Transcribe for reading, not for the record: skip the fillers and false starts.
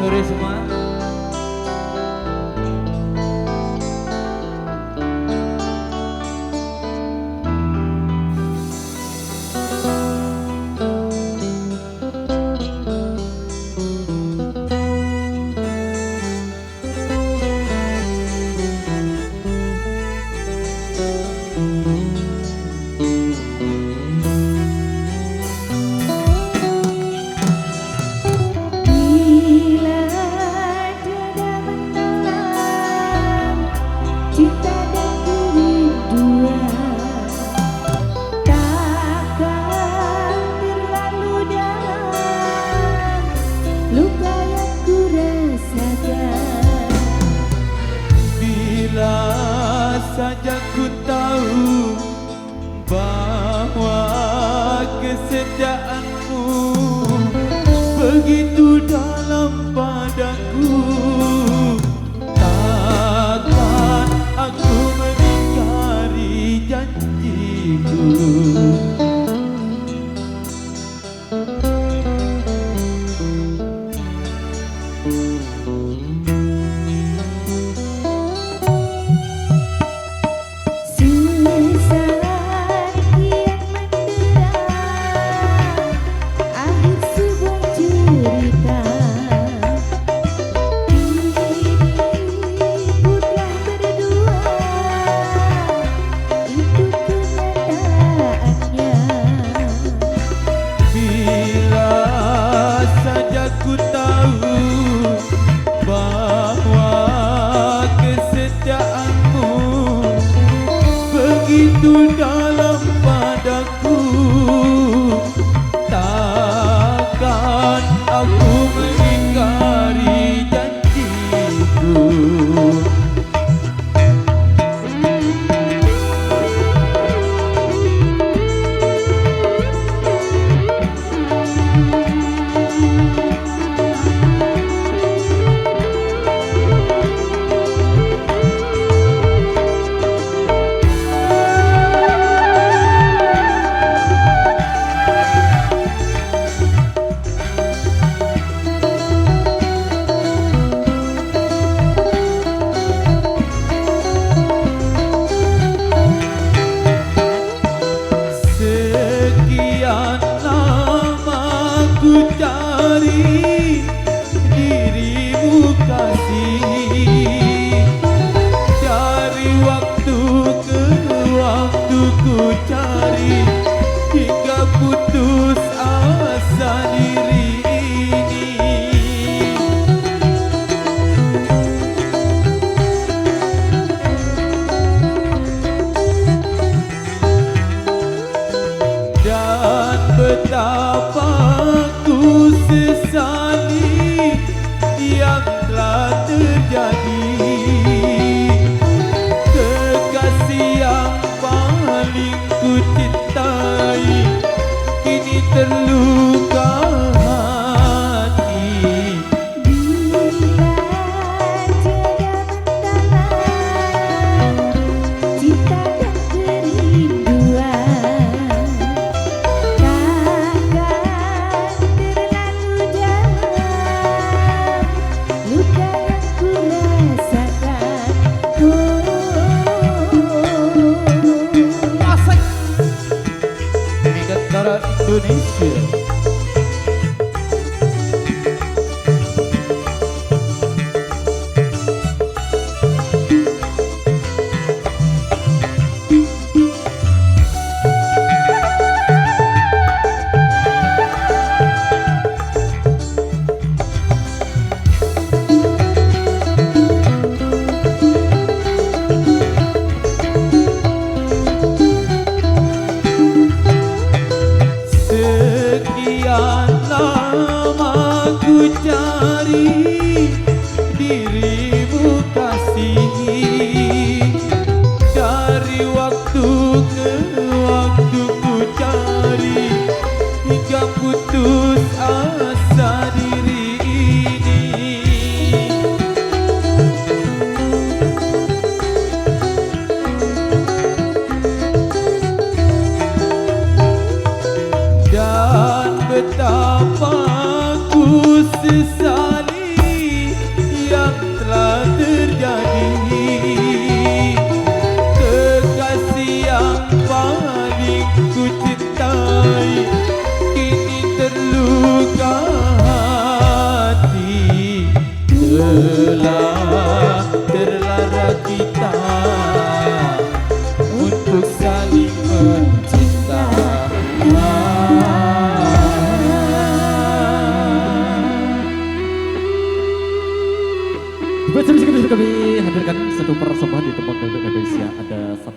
sore semua. Saja ku tahu bahwa kesetiaanmu begitu dalam padaku, takkan aku mengingkari janjiku. Ku tahu bahwa kesetiaanmu begitu dalam padaku, takkan aku mengingkari janjiku. Ku cari dirimu kasih, dari waktu ke waktu ku cari, hingga putus asa diri ini. Dan betapa sesali yang telah terjadi, kekasih yang paling ku cintai kini terluka hati. Indonesia. Sekian lama ku cari dirimu kasih, dari waktu ke waktu ku cari, hingga putus asa diri ini. Dan betapa ku sesali telah